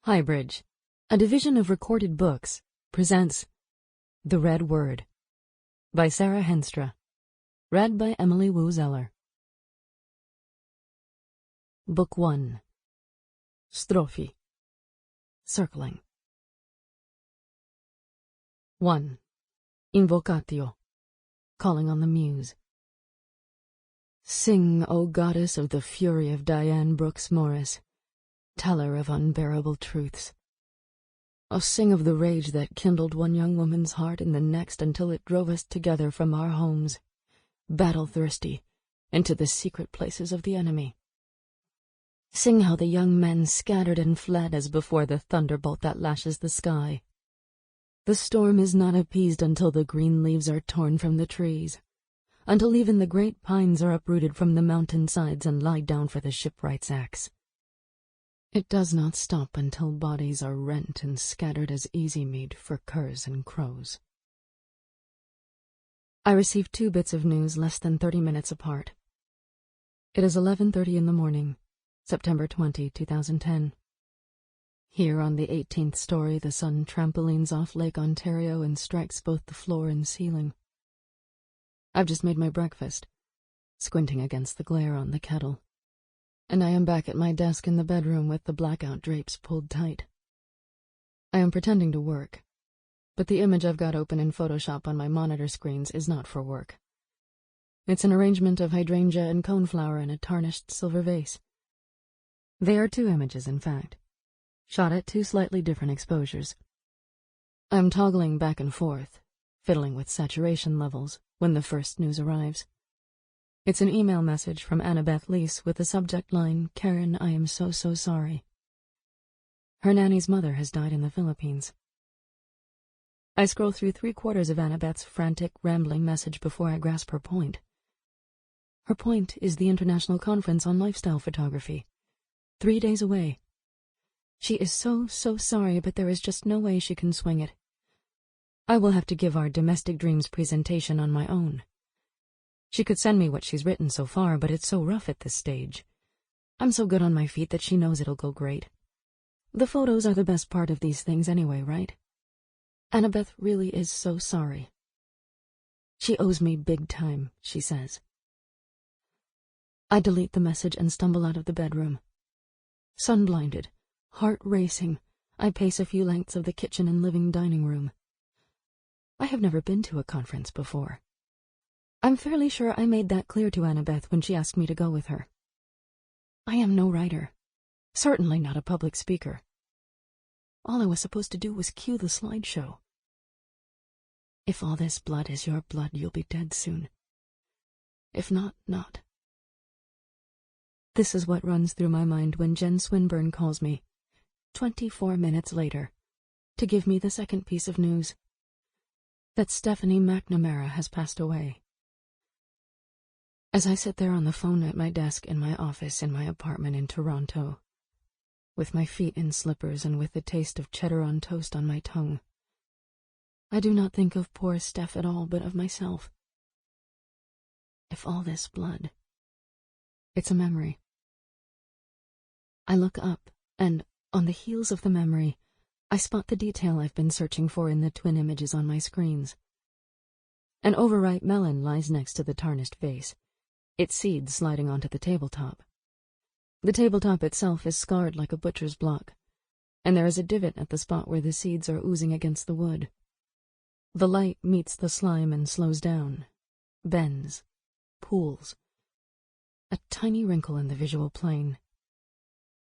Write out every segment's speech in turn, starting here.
Highbridge, a division of Recorded Books, presents The Red Word by Sarah Henstra, read by Emily Wu Zeller. Book 1. Strophe. Circling. 1. Invocatio. Calling on the Muse. Sing, O goddess of the fury of Dyann Brooks Morris, teller of unbearable truths. Oh, sing of the rage that kindled one young woman's heart in the next until it drove us together from our homes, battle-thirsty, into the secret places of the enemy. Sing how the young men scattered and fled as before the thunderbolt that lashes the sky. The storm is not appeased until the green leaves are torn from the trees, until even the great pines are uprooted from the mountain sides and lie down for the shipwright's axe. It does not stop until bodies are rent and scattered as easy meat for curs and crows. I received 2 bits of news less than 30 minutes apart. It is 11:30 in the morning, September 20, 2010. Here on the 18th story, the sun trampolines off Lake Ontario and strikes both the floor and ceiling. I've just made my breakfast, squinting against the glare on the kettle, and I am back at my desk in the bedroom with the blackout drapes pulled tight. I am pretending to work, but the image I've got open in Photoshop on my monitor screens is not for work. It's an arrangement of hydrangea and coneflower in a tarnished silver vase. They are 2 images, in fact, shot at 2 slightly different exposures. I'm toggling back and forth, fiddling with saturation levels when the first news arrives. It's an email message from Annabeth Lease with the subject line, "Karen, I am so sorry." Her nanny's mother has died in the Philippines. I scroll through 3/4 of Annabeth's frantic, rambling message before I grasp her point. Her point is the International Conference on Lifestyle Photography, 3 days away. She is so sorry, but there is just no way she can swing it. I will have to give our Domestic Dreams presentation on my own. She could send me what she's written so far, but it's so rough at this stage. I'm so good on my feet that she knows it'll go great. The photos are the best part of these things anyway, right? Annabeth really is so sorry. She owes me big time, she says. I delete the message and stumble out of the bedroom. Sun-blinded, heart racing, I pace a few lengths of the kitchen and living dining room. I have never been to a conference before. I'm fairly sure I made that clear to Annabeth when she asked me to go with her. I am no writer, certainly not a public speaker. All I was supposed to do was cue the slideshow. If all this blood is your blood, you'll be dead soon. If not, not. This is what runs through my mind when Jen Swinburne calls me, 24 minutes later, to give me the second piece of news, that Stephanie McNamara has passed away. As I sit there on the phone at my desk in my office in my apartment in Toronto, with my feet in slippers and with the taste of cheddar on toast on my tongue, I do not think of poor Steph at all, but of myself. If all this blood, it's a memory. I look up, and, on the heels of the memory, I spot the detail I've been searching for in the twin images on my screens. An overripe melon lies next to the tarnished vase, its seeds sliding onto the tabletop. The tabletop itself is scarred like a butcher's block, and there is a divot at the spot where the seeds are oozing against the wood. The light meets the slime and slows down, bends, pools. A tiny wrinkle in the visual plane.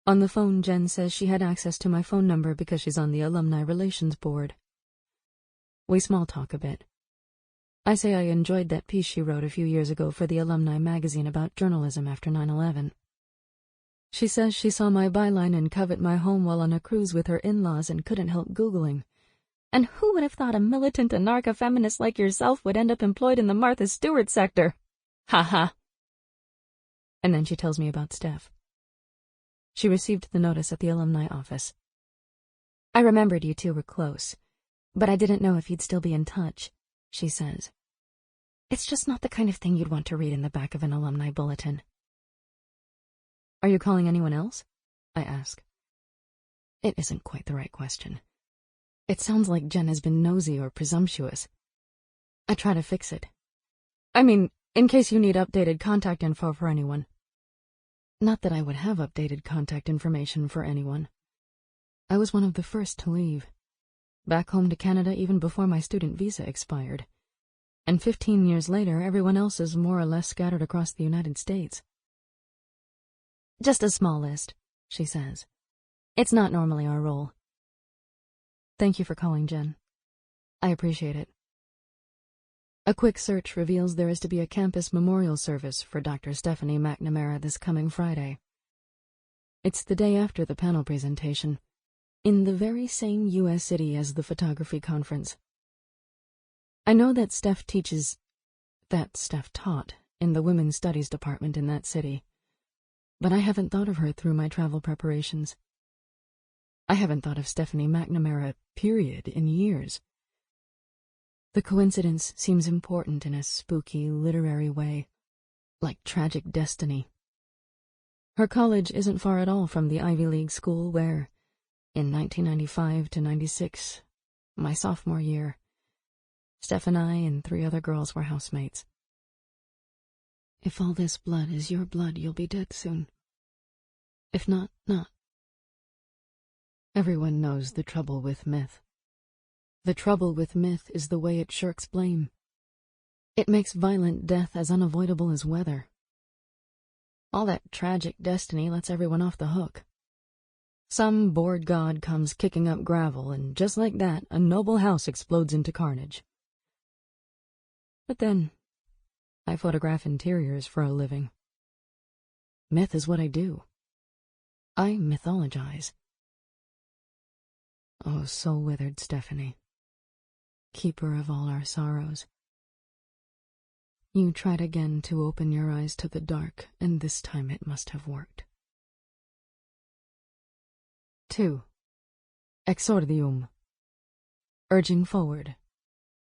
On the phone, Jen says she had access to my phone number because she's on the Alumni Relations Board. We small talk a bit. I say I enjoyed that piece she wrote a few years ago for the Alumni magazine about journalism after 9/11. She says she saw my byline and covet my home while on a cruise with her in-laws and couldn't help Googling. And who would have thought a militant anarcha-feminist like yourself would end up employed in the Martha Stewart sector? Ha ha. And then she tells me about Steph. She received the notice at the alumni office. I remembered you 2 were close, but I didn't know if you'd still be in touch, she says. It's just not the kind of thing you'd want to read in the back of an alumni bulletin. Are you calling anyone else? I ask. It isn't quite the right question. It sounds like Jen has been nosy or presumptuous. I try to fix it. I mean, in case you need updated contact info for anyone. Not that I would have updated contact information for anyone. I was one of the first to leave. Back home to Canada even before my student visa expired. And 15 years later, everyone else is more or less scattered across the United States. Just a small list, she says. It's not normally our role. Thank you for calling, Jen. I appreciate it. A quick search reveals there is to be a campus memorial service for Dr. Stephanie McNamara this coming Friday. It's the day after the panel presentation, in the very same U.S. city as the photography conference. I know that Steph taught in the Women's Studies department in that city, but I haven't thought of her through my travel preparations. I haven't thought of Stephanie McNamara, period, in years. The coincidence seems important in a spooky, literary way, like tragic destiny. Her college isn't far at all from the Ivy League school where, in 1995 to 96, my sophomore year, Steph and I and 3 other girls were housemates. If all this blood is your blood, you'll be dead soon. If not, not. Everyone knows the trouble with myth. The trouble with myth is the way it shirks blame. It makes violent death as unavoidable as weather. All that tragic destiny lets everyone off the hook. Some bored god comes kicking up gravel, and just like that, a noble house explodes into carnage. But then, I photograph interiors for a living. Myth is what I do. I mythologize. Oh, soul-withered Stephanie, keeper of all our sorrows. You tried again to open your eyes to the dark, and this time it must have worked. 2. Exordium. Urging forward.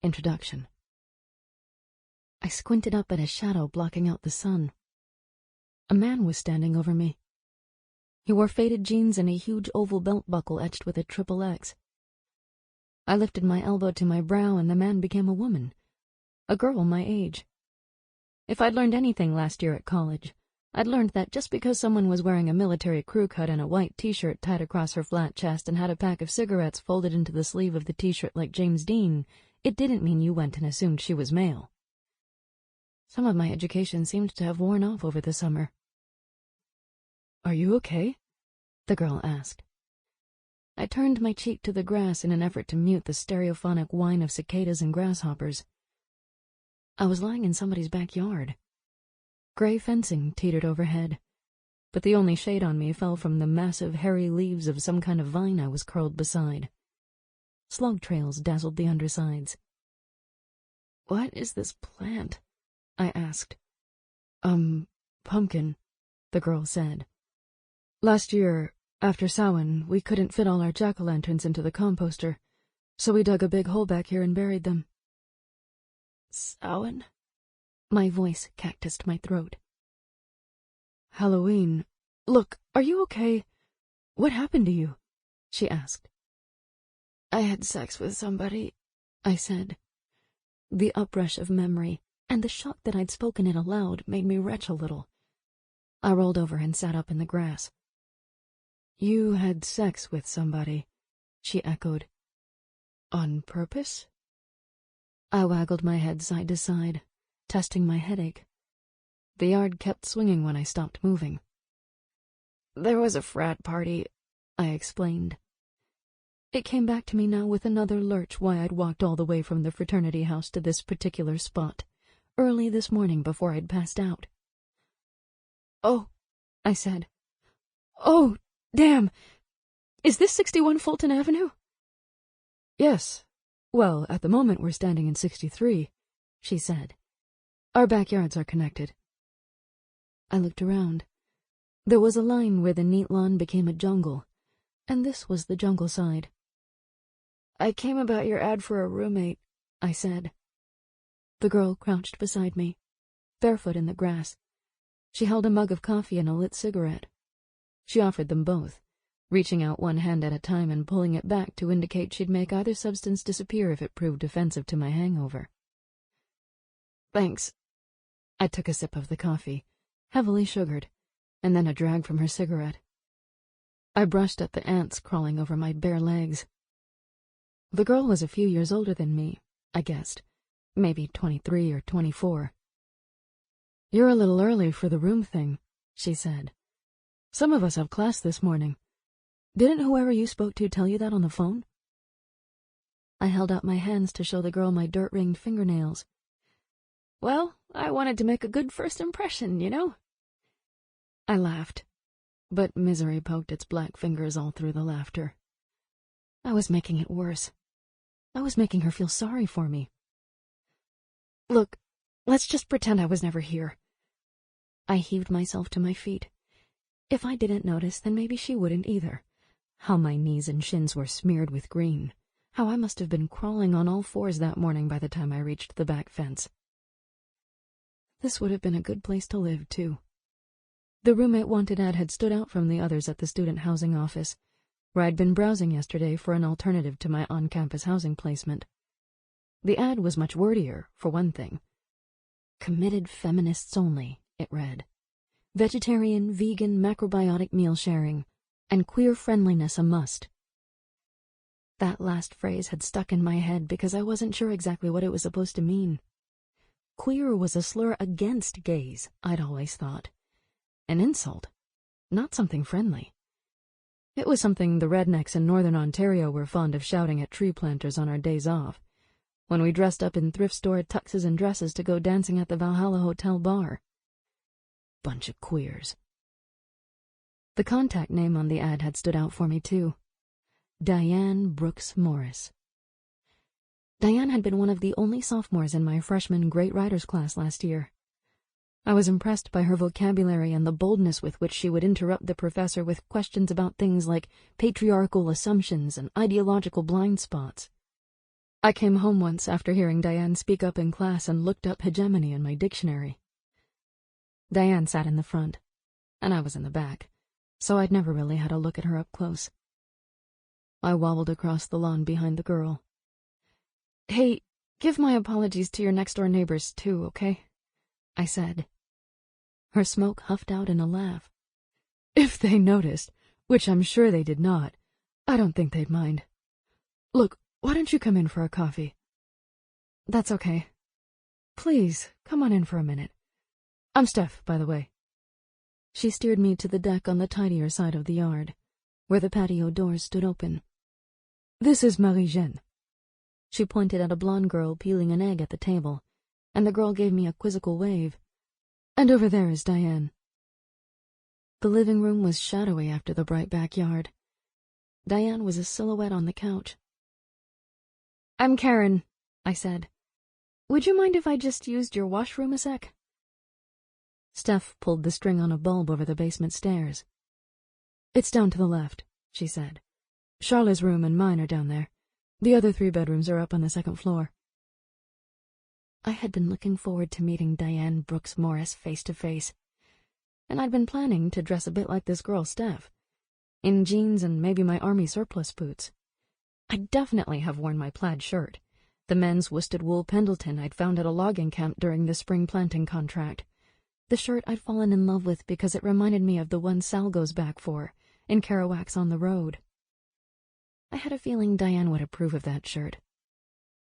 Introduction. I squinted up at a shadow blocking out the sun. A man was standing over me. He wore faded jeans and a huge oval belt buckle etched with a triple X. I lifted my elbow to my brow and the man became a woman, a girl my age. If I'd learned anything last year at college, I'd learned that just because someone was wearing a military crew cut and a white t-shirt tied across her flat chest and had a pack of cigarettes folded into the sleeve of the t-shirt like James Dean, it didn't mean you went and assumed she was male. Some of my education seemed to have worn off over the summer. "Are you okay?" the girl asked. I turned my cheek to the grass in an effort to mute the stereophonic whine of cicadas and grasshoppers. I was lying in somebody's backyard. Gray fencing teetered overhead, but the only shade on me fell from the massive hairy leaves of some kind of vine I was curled beside. Slug trails dazzled the undersides. "What is this plant?" I asked. Pumpkin," the girl said. "Last year, after Samhain, we couldn't fit all our jack-o'-lanterns into the composter, so we dug a big hole back here and buried them." "Samhain?" My voice cactused my throat. "Halloween. Look, are you okay? What happened to you?" she asked. "I had sex with somebody," I said. The uprush of memory and the shock that I'd spoken it aloud made me retch a little. I rolled over and sat up in the grass. "You had sex with somebody," she echoed. "On purpose?" I waggled my head side to side, testing my headache. The yard kept swinging when I stopped moving. "There was a frat party," I explained. It came back to me now with another lurch why I'd walked all the way from the fraternity house to this particular spot, early this morning before I'd passed out. "Oh," I said. "Oh, damn! Is this 61 Fulton Avenue?" "Yes. Well, at the moment we're standing in 63, she said. "Our backyards are connected." I looked around. There was a line where the neat lawn became a jungle, and this was the jungle side. "I came about your ad for a roommate," I said. The girl crouched beside me, barefoot in the grass. She held a mug of coffee and a lit cigarette. She offered them both, reaching out one hand at a time and pulling it back to indicate she'd make either substance disappear if it proved offensive to my hangover. "Thanks." I took a sip of the coffee, heavily sugared, and then a drag from her cigarette. I brushed at the ants crawling over my bare legs. The girl was a few years older than me, I guessed, maybe 23 or 24. "You're a little early for the room thing," she said. "Some of us have class this morning. Didn't whoever you spoke to tell you that on the phone?" I held out my hands to show the girl my dirt-ringed fingernails. "Well, I wanted to make a good first impression, you know." I laughed, but misery poked its black fingers all through the laughter. I was making it worse. I was making her feel sorry for me. "Look, let's just pretend I was never here." I heaved myself to my feet. If I didn't notice, then maybe she wouldn't either. How my knees and shins were smeared with green. How I must have been crawling on all fours that morning by the time I reached the back fence. This would have been a good place to live, too. The roommate wanted ad had stood out from the others at the student housing office, where I'd been browsing yesterday for an alternative to my on-campus housing placement. The ad was much wordier, for one thing. "Committed feminists only," it read. "Vegetarian, vegan, macrobiotic meal sharing, and queer friendliness a must." That last phrase had stuck in my head because I wasn't sure exactly what it was supposed to mean. Queer was a slur against gays, I'd always thought. An insult, not something friendly. It was something the rednecks in northern Ontario were fond of shouting at tree planters on our days off, when we dressed up in thrift store tuxes and dresses to go dancing at the Valhalla Hotel bar. Bunch of queers. The contact name on the ad had stood out for me, too. Dyann Brooks Morris. Dyann had been one of the only sophomores in my freshman Great Writers class last year. I was impressed by her vocabulary and the boldness with which she would interrupt the professor with questions about things like patriarchal assumptions and ideological blind spots. I came home once after hearing Dyann speak up in class and looked up hegemony in my dictionary. Dyann sat in the front, and I was in the back, so I'd never really had a look at her up close. I wobbled across the lawn behind the girl. "Hey, give my apologies to your next-door neighbors, too, okay?" I said. Her smoke huffed out in a laugh. "If they noticed, which I'm sure they did not, I don't think they'd mind. Look, why don't you come in for a coffee?" "That's okay. Please, come on in for a minute. I'm Steph, by the way." She steered me to the deck on the tidier side of the yard, where the patio doors stood open. "This is Marie-Jeanne." She pointed at a blonde girl peeling an egg at the table, and the girl gave me a quizzical wave. "And over there is Dyann." The living room was shadowy after the bright backyard. Dyann was a silhouette on the couch. "I'm Karen," I said. "Would you mind if I just used your washroom a sec?" Steph pulled the string on a bulb over the basement stairs. "It's down to the left," she said. "Charlotte's room and mine are down there. The other 3 bedrooms are up on the 2nd floor." I had been looking forward to meeting Dyann Brooks Morris face to face, and I'd been planning to dress a bit like this girl, Steph, in jeans and maybe my army surplus boots. I'd definitely have worn my plaid shirt, the men's worsted wool Pendleton I'd found at a logging camp during the spring planting contract, the shirt I'd fallen in love with because it reminded me of the one Sal goes back for, in Kerouac's On the Road. I had a feeling Dyann would approve of that shirt.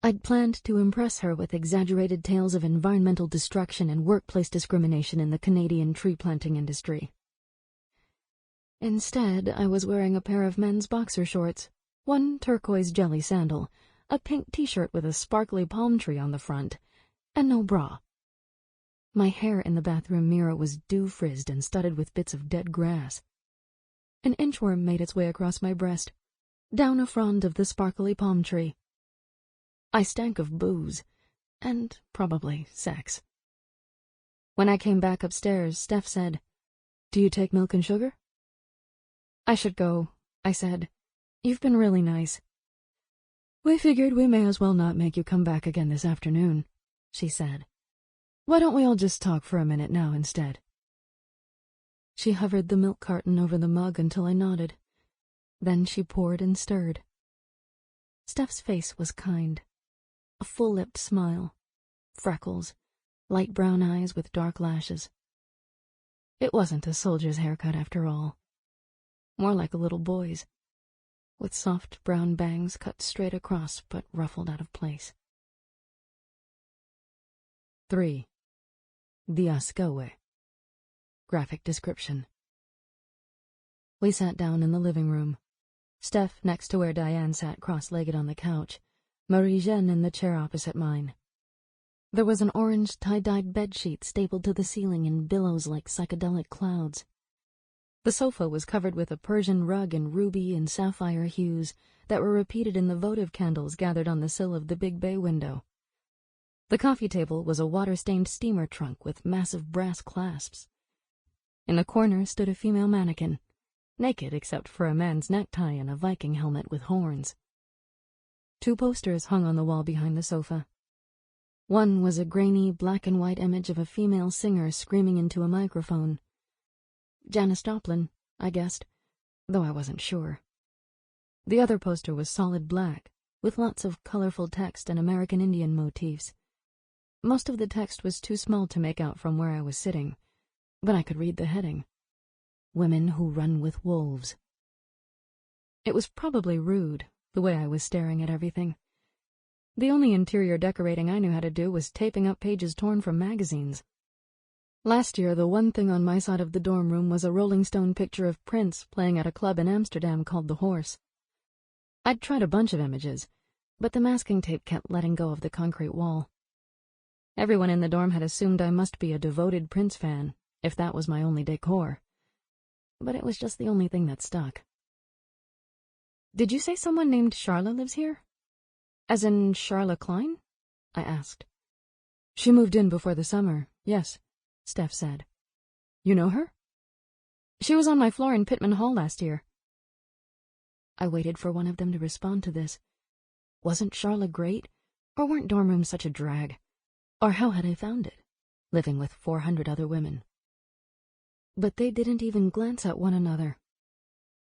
I'd planned to impress her with exaggerated tales of environmental destruction and workplace discrimination in the Canadian tree planting industry. Instead, I was wearing a pair of men's boxer shorts, one turquoise jelly sandal, a pink t-shirt with a sparkly palm tree on the front, and no bra. My hair in the bathroom mirror was dew-frizzed and studded with bits of dead grass. An inchworm made its way across my breast, down a frond of the sparkly palm tree. I stank of booze, and probably sex. When I came back upstairs, Steph said, "Do you take milk and sugar?" "I should go," I said. "You've been really nice." "We figured we may as well not make you come back again this afternoon," she said. "Why don't we all just talk for a minute now instead?" She hovered the milk carton over the mug until I nodded, Then she poured and stirred. Steph's face was kind. A full-lipped smile, freckles, light brown eyes with dark lashes. It wasn't a soldier's haircut after all. More like a little boy's, with soft brown bangs cut straight across but ruffled out of place. 3. Diaskawe. Graphic description. We sat down in the living room. Steph next to where Dyann sat cross-legged on the couch, Marie-Jeanne in the chair opposite mine. There was an orange tie-dyed bedsheet stapled to the ceiling in billows like psychedelic clouds. The sofa was covered with a Persian rug in ruby and sapphire hues that were repeated in the votive candles gathered on the sill of the big bay window. The coffee table was a water-stained steamer trunk with massive brass clasps. In the corner stood a female mannequin, naked except for a man's necktie and a Viking helmet with horns. 2 posters hung on the wall behind the sofa. One was a grainy black-and-white image of a female singer screaming into a microphone. Janis Joplin, I guessed, though I wasn't sure. The other poster was solid black, with lots of colorful text and American Indian motifs. Most of the text was too small to make out from where I was sitting, but I could read the heading. Women Who Run with Wolves. It was probably rude, the way I was staring at everything. The only interior decorating I knew how to do was taping up pages torn from magazines. Last year, the one thing on my side of the dorm room was a Rolling Stone picture of Prince playing at a club in Amsterdam called The Horse. I'd tried a bunch of images, but the masking tape kept letting go of the concrete wall. Everyone in the dorm had assumed I must be a devoted Prince fan, if that was my only decor. But it was just the only thing that stuck. "Did you say someone named Charla lives here? As in Charla Klein?" I asked. "She moved in before the summer, yes," Steph said. "You know her?" "She was on my floor in Pittman Hall last year." I waited for one of them to respond to this. Wasn't Charla great, or weren't dorm rooms such a drag? Or how had I found it, living with 400 other women? But they didn't even glance at one another.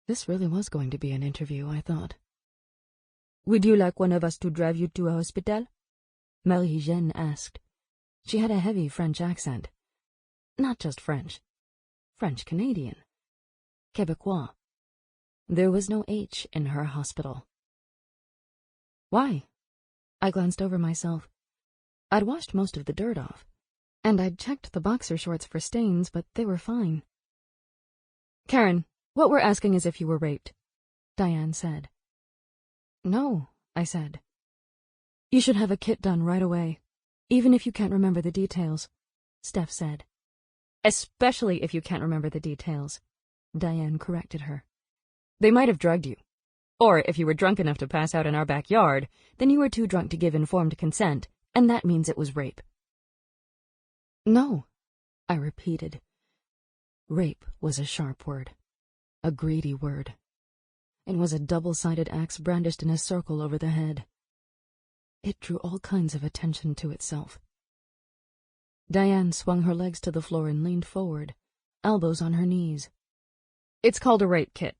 This really was going to be an interview, I thought. "Would you like one of us to drive you to a hospital?" Marie-Jeanne asked. She had a heavy French accent. Not just French. French-Canadian. Quebecois. There was no H in her hospital. "Why?" I glanced over myself. I'd washed most of the dirt off, and I'd checked the boxer shorts for stains, but they were fine. "Karen, what we're asking is if you were raped," Dyann said. "No," I said. "You should have a kit done right away, even if you can't remember the details," Steph said. "Especially if you can't remember the details," Dyann corrected her. "They might have drugged you. Or if you were drunk enough to pass out in our backyard, then you were too drunk to give informed consent, and that means it was rape." "No," I repeated. Rape was a sharp word, a greedy word. It was a double-sided axe brandished in a circle over the head. It drew all kinds of attention to itself. Dyann swung her legs to the floor and leaned forward, elbows on her knees. "It's called a rape kit.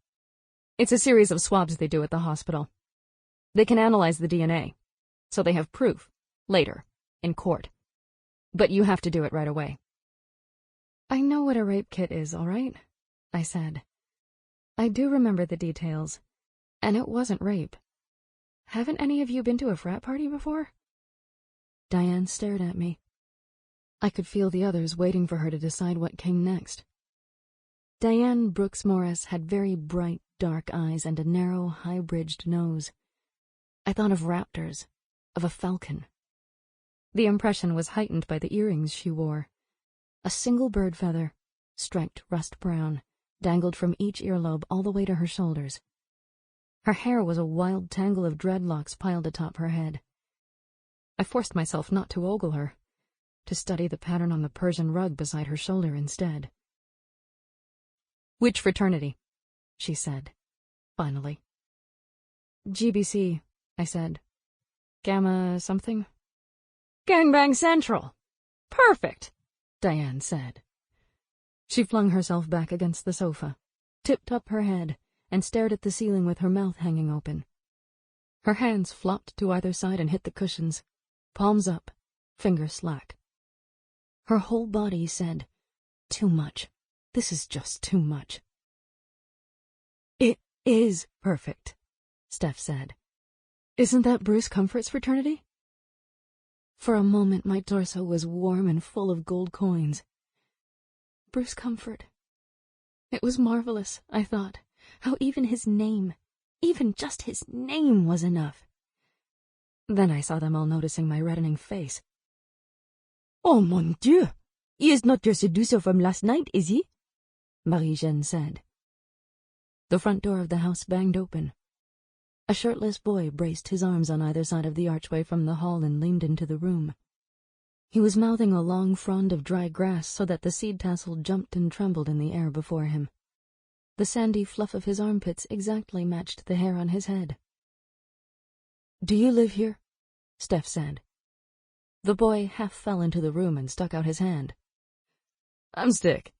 It's a series of swabs they do at the hospital. They can analyze the DNA, so they have proof, later, in court. But you have to do it right away." "I know what a rape kit is, all right," I said. "I do remember the details, and it wasn't rape. Haven't any of you been to a frat party before?" Dyann stared at me. I could feel the others waiting for her to decide what came next. Dyann Brooks Morris had very bright, dark eyes and a narrow, high-bridged nose. I thought of raptors, of a falcon. The impression was heightened by the earrings she wore. A single bird feather, striped rust brown, dangled from each earlobe all the way to her shoulders. Her hair was a wild tangle of dreadlocks piled atop her head. I forced myself not to ogle her, to study the pattern on the Persian rug beside her shoulder instead. "Which fraternity?" she said, finally. "GBC," I said. "Gamma something?" "Gangbang Central! Perfect!" Dyann said. She flung herself back against the sofa, tipped up her head, and stared at the ceiling with her mouth hanging open. Her hands flopped to either side and hit the cushions, palms up, fingers slack. Her whole body said, "Too much. This is just too much." "It is perfect," Steph said. "Isn't that Bruce Comfort's fraternity?" For a moment my torso was warm and full of gold coins. Bruce Comfort. It was marvelous, I thought, how even his name, even just his name, was enough. Then I saw them all noticing my reddening face. "Oh, mon Dieu! He is not your seducer from last night, is he?" Marie-Jeanne said. The front door of the house banged open. A shirtless boy braced his arms on either side of the archway from the hall and leaned into the room. He was mouthing a long frond of dry grass so that the seed tassel jumped and trembled in the air before him. The sandy fluff of his armpits exactly matched the hair on his head. "Do you live here?" Steph said. The boy half fell into the room and stuck out his hand. "I'm Stick.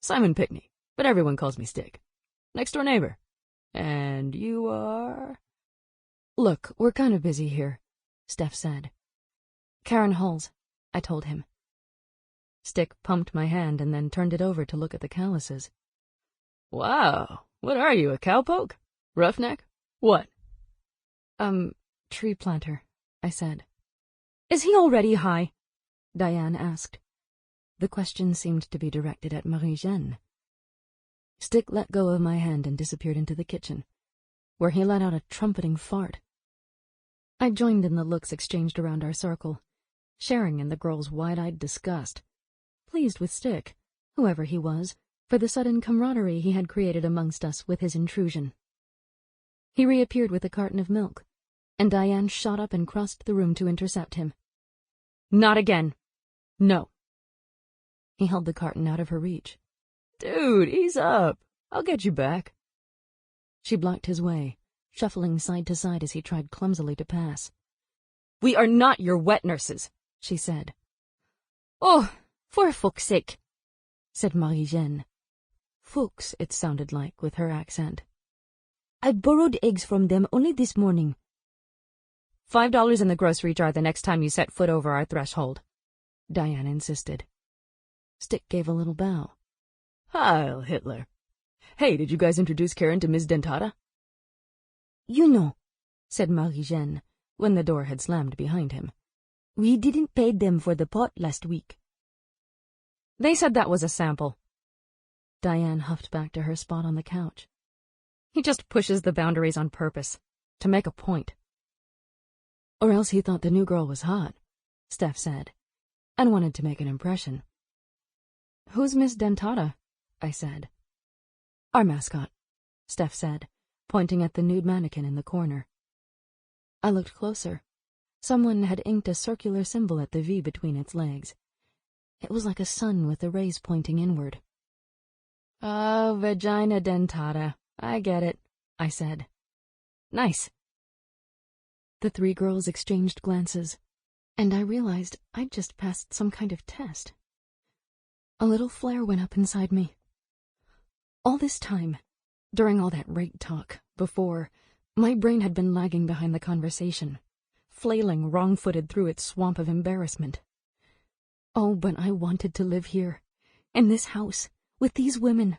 Simon Pickney, but everyone calls me Stick. Next door neighbor. And you are—" "Look, we're kind of busy here," Steph said. "Karen Halls," I told him. Stick pumped my hand and then turned it over to look at the calluses. "Wow, what are you, a cowpoke? Roughneck? What?" Tree planter," I said. "Is he already high?" Dyann asked. The question seemed to be directed at Marie-Jeanne. Stick let go of my hand and disappeared into the kitchen, where he let out a trumpeting fart. I joined in the looks exchanged around our circle, sharing in the girls' wide-eyed disgust, pleased with Stick, whoever he was, for the sudden camaraderie he had created amongst us with his intrusion. He reappeared with a carton of milk, and Dyann shot up and crossed the room to intercept him. "Not again. No." He held the carton out of her reach. "Dude, ease up. I'll get you back." She blocked his way, shuffling side to side as he tried clumsily to pass. "We are not your wet nurses," she said. "Oh, for fuck's sake," said Marie-Jeanne. Fuchs, it sounded like, with her accent. "I borrowed eggs from them only this morning." $5 in the grocery jar the next time you set foot over our threshold," Dyann insisted. Stick gave a little bow. "Heil Hitler. Hey, did you guys introduce Karen to Ms. Dentata?" "You know," said Marie-Jeanne, when the door had slammed behind him. "We didn't pay them for the pot last week." "They said that was a sample." Dyann huffed back to her spot on the couch. "He just pushes the boundaries on purpose, to make a point." "Or else he thought the new girl was hot," Steph said, and wanted to make an impression. "Who's Miss Dentata?" I said. "Our mascot," Steph said, pointing at the nude mannequin in the corner. I looked closer. Someone had inked a circular symbol at the V between its legs. It was like a sun with the rays pointing inward. "Oh, vagina dentata. I get it," I said. "Nice." The three girls exchanged glances, and I realized I'd just passed some kind of test. A little flare went up inside me. All this time, during all that rape talk, before, my brain had been lagging behind the conversation, flailing wrong-footed through its swamp of embarrassment. Oh, but I wanted to live here, in this house, with these women.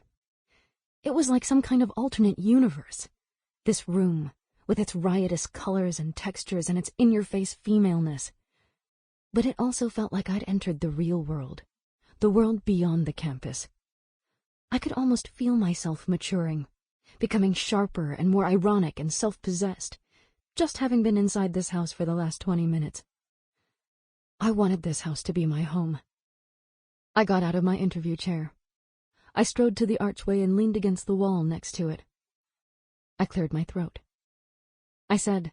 It was like some kind of alternate universe. This room, with its riotous colors and textures and its in-your-face femaleness. But it also felt like I'd entered the real world, the world beyond the campus. I could almost feel myself maturing, becoming sharper and more ironic and self-possessed, just having been inside this house for the last 20 minutes. I wanted this house to be my home. I got out of my interview chair. I strode to the archway and leaned against the wall next to it. I cleared my throat. I said,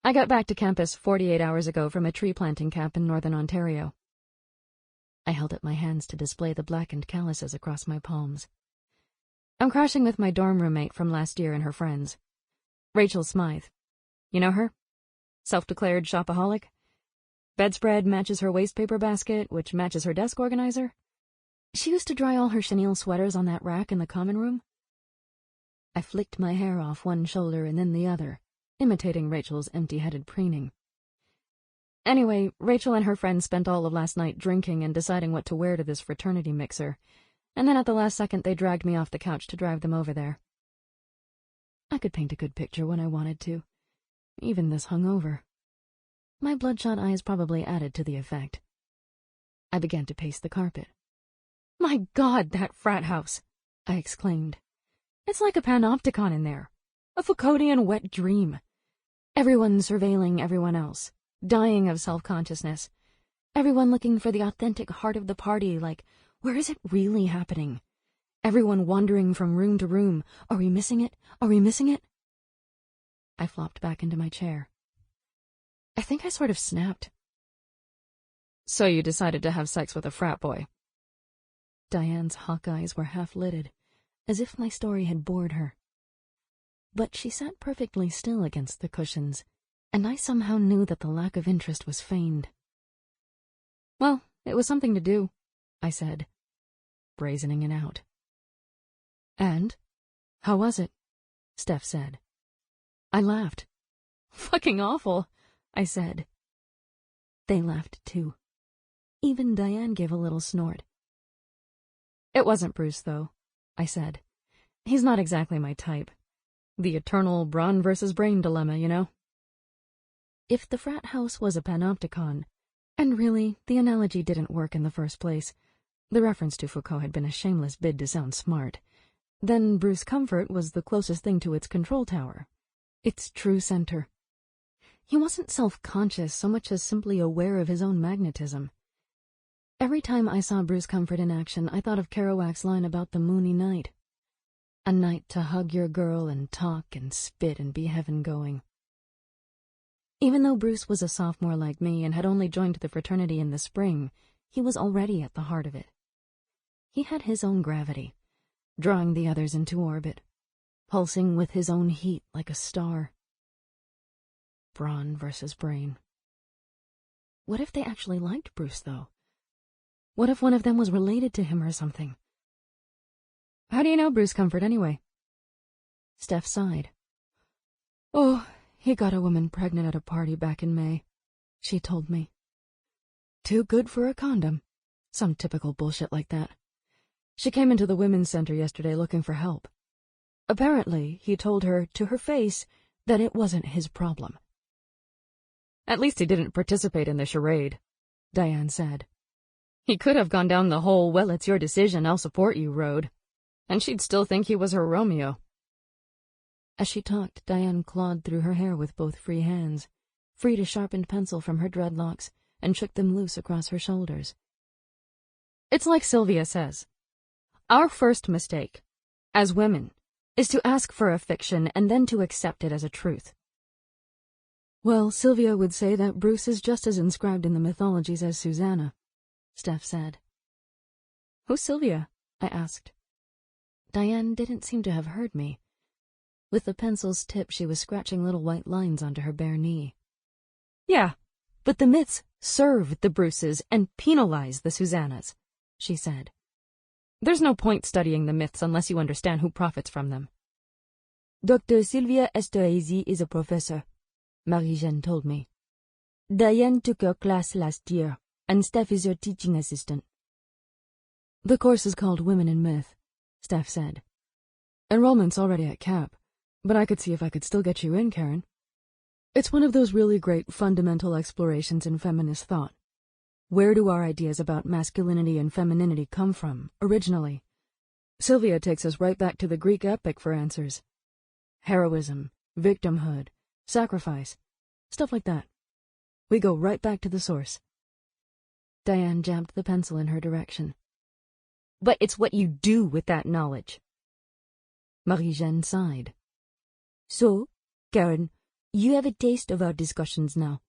"I got back to campus 48 hours ago from a tree planting camp in northern Ontario." I held up my hands to display the blackened calluses across my palms. "I'm crashing with my dorm roommate from last year and her friends. Rachel Smythe. You know her? Self-declared shopaholic. Bedspread matches her wastepaper basket, which matches her desk organizer. She used to dry all her chenille sweaters on that rack in the common room." I flicked my hair off one shoulder and then the other, imitating Rachel's empty-headed preening. Anyway, Rachel and her friends spent all of last night drinking and deciding what to wear to this fraternity mixer, and then at the last second they dragged me off the couch to drive them over there. I could paint a good picture when I wanted to, even this hungover. My bloodshot eyes probably added to the effect. I began to pace the carpet. "My God, that frat house!" I exclaimed. "It's like a panopticon in there, a Foucauldian wet dream. Everyone surveilling everyone else, dying of self-consciousness. Everyone looking for the authentic heart of the party, like, where is it really happening? Everyone wandering from room to room. Are we missing it? Are we missing it?" I flopped back into my chair. I think I sort of snapped. "So you decided to have sex with a frat boy?" Diane's hawk eyes were half-lidded, as if my story had bored her. But she sat perfectly still against the cushions, and I somehow knew that the lack of interest was feigned. "Well, it was something to do," I said, brazening it out. "And? How was it?" Steph said. I laughed. "Fucking awful," I said. They laughed too. Even Dyann gave a little snort. "It wasn't Bruce, though," I said. "He's not exactly my type. The eternal brawn versus brain dilemma, you know?" If the frat house was a panopticon, and really, the analogy didn't work in the first place, the reference to Foucault had been a shameless bid to sound smart, then Bruce Comfort was the closest thing to its control tower, its true center. He wasn't self-conscious so much as simply aware of his own magnetism. Every time I saw Bruce Comfort in action, I thought of Kerouac's line about the moony night. A night to hug your girl and talk and spit and be heaven-going. Even though Bruce was a sophomore like me and had only joined the fraternity in the spring, he was already at the heart of it. He had his own gravity, drawing the others into orbit, pulsing with his own heat like a star. Brawn versus brain. What if they actually liked Bruce, though? What if one of them was related to him or something? "How do you know Bruce Comfort, anyway?" Steph sighed. "Oh, he got a woman pregnant at a party back in May," she told me. "Too good for a condom." Some typical bullshit like that. She came into the women's center yesterday looking for help. Apparently, he told her, to her face, that it wasn't his problem. "At least he didn't participate in the charade," Dyann said. "He could have gone down the whole, well, it's your decision, I'll support you road, and she'd still think he was her Romeo." As she talked, Dyann clawed through her hair with both free hands, freed a sharpened pencil from her dreadlocks, and shook them loose across her shoulders. "It's like Sylvia says. Our first mistake, as women, is to ask for a fiction and then to accept it as a truth." "Well, Sylvia would say that Bruce is just as inscribed in the mythologies as Susanna," Steph said. "Who's Sylvia?" I asked. Dyann didn't seem to have heard me. With the pencil's tip, she was scratching little white lines onto her bare knee. "Yeah, but the myths serve the Bruces and penalize the Susannas," she said. "There's no point studying the myths unless you understand who profits from them." "Dr. Sylvia Esterhazy is a professor," Marie-Jeanne told me. "Dyann took her class last year, and Steph is her teaching assistant." "The course is called Women in Myth," Steph said. "Enrollment's already at cap, but I could see if I could still get you in, Karen. It's one of those really great fundamental explorations in feminist thought. Where do our ideas about masculinity and femininity come from, originally? Sylvia takes us right back to the Greek epic for answers. Heroism, victimhood, sacrifice, stuff like that. We go right back to the source." Dyann jabbed the pencil in her direction. "But it's what you do with that knowledge." Marie-Jeanne sighed. "So, Karen, you have a taste of our discussions now.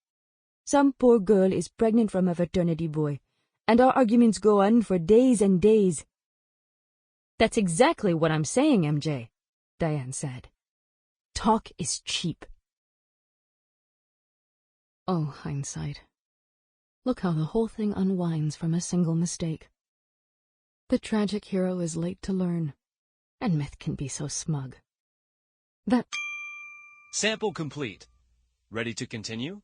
Some poor girl is pregnant from a fraternity boy, and our arguments go on for days and days." "That's exactly what I'm saying, MJ," Dyann said. "Talk is cheap." Oh, hindsight. Look how the whole thing unwinds from a single mistake. The tragic hero is late to learn, and myth can be so smug. That... Sample complete. Ready to continue?